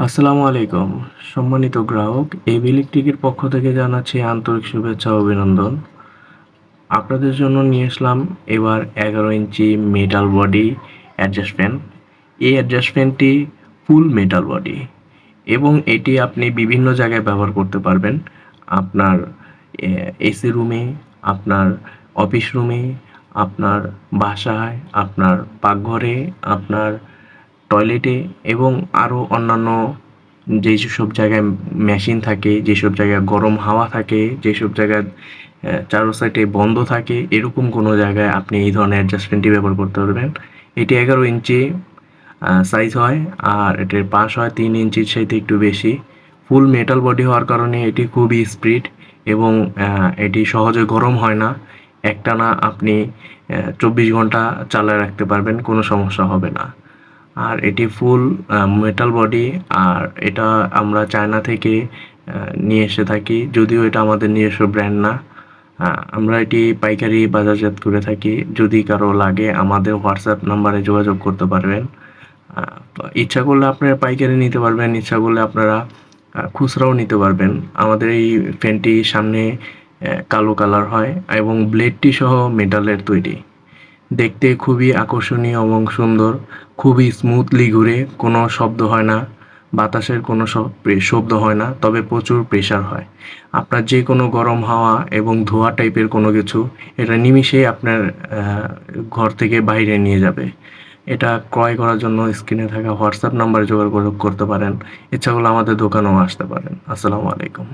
আসসালামু আলাইকুম। সম্মানিত গ্রাহক, এবি ইলেকট্রিকের পক্ষ থেকে জানাচ্ছি আন্তরিক শুভেচ্ছা ও অভিনন্দন। আপনাদের জন্য নিয়ে আসলাম এবার 11 ইঞ্চি মেটাল বডি অ্যাডজাস্ট ফ্যান। এই অ্যাডজাস্ট ফ্যানটি ফুল মেটাল বডি এবং এটি আপনি বিভিন্ন জায়গায় ব্যবহার করতে পারবেন। আপনার এসি রুমে, আপনার অফিস রুমে, আপনার বাসায়, আপনার পাকঘরে, আপনার টয়লেটে এবং আরও অন্যান্য যেসব জায়গায় মেশিন থাকে, যেসব জায়গায় গরম হাওয়া থাকে, যেসব জায়গায় চারো সাইডে বন্ধ থাকে, এরকম কোনো জায়গায় আপনি এই ধরনের অ্যাডজাস্টমেন্টটি ব্যবহার করতে পারবেন। এটি 11 ইঞ্চি সাইজ হয় আর এটির পাশ হয় 3 ইঞ্চির চাইতে একটু বেশি। ফুল মেটাল বডি হওয়ার কারণে এটি খুবই স্পিড এবং এটি সহজে গরম হয় না। একটানা আপনি 24 ঘন্টা চালায় রাখতে পারবেন, কোনো সমস্যা হবে না। আর এটি ফুল মেটাল বডি আর এটা আমরা চায়না থেকে নিয়ে এসে থাকি, যদিও এটা আমাদের নিজস্ব ব্র্যান্ড না। আমরা এটি পাইকারি বাজারজাত করে থাকি। যদি কারো লাগে আমাদের হোয়াটসঅ্যাপ নাম্বারে যোগাযোগ করতে পারবেন। ইচ্ছা করলে আপনারা পাইকারি নিতে পারবেন, ইচ্ছা করলে আপনারা খুচরাও নিতে পারবেন। আমাদের এই ফ্যানটি সামনে কালো কালার হয় এবং ব্লেডটি সহ মেটালের তৈরি। দেখতে খুবই আকর্ষণীয় এবং সুন্দর, খুবই স্মুথলি ঘুরে, কোনো শব্দ হয় না, বাতাসের কোনো শব্দ হয় না, তবে প্রচুর প্রেসার হয়। আপনার যে কোনো গরম হাওয়া এবং ধোঁয়া টাইপের কোনো কিছু এটা নিমিষেই আপনার ঘর থেকে বাইরে নিয়ে যাবে। এটা ক্রয় করার জন্য স্ক্রিনে থাকা হোয়াটসঅ্যাপ নাম্বারে যোগাযোগ করতে পারেন। ইচ্ছা করলে আমাদের দোকানেও আসতে পারেন। আসসালামু আলাইকুম।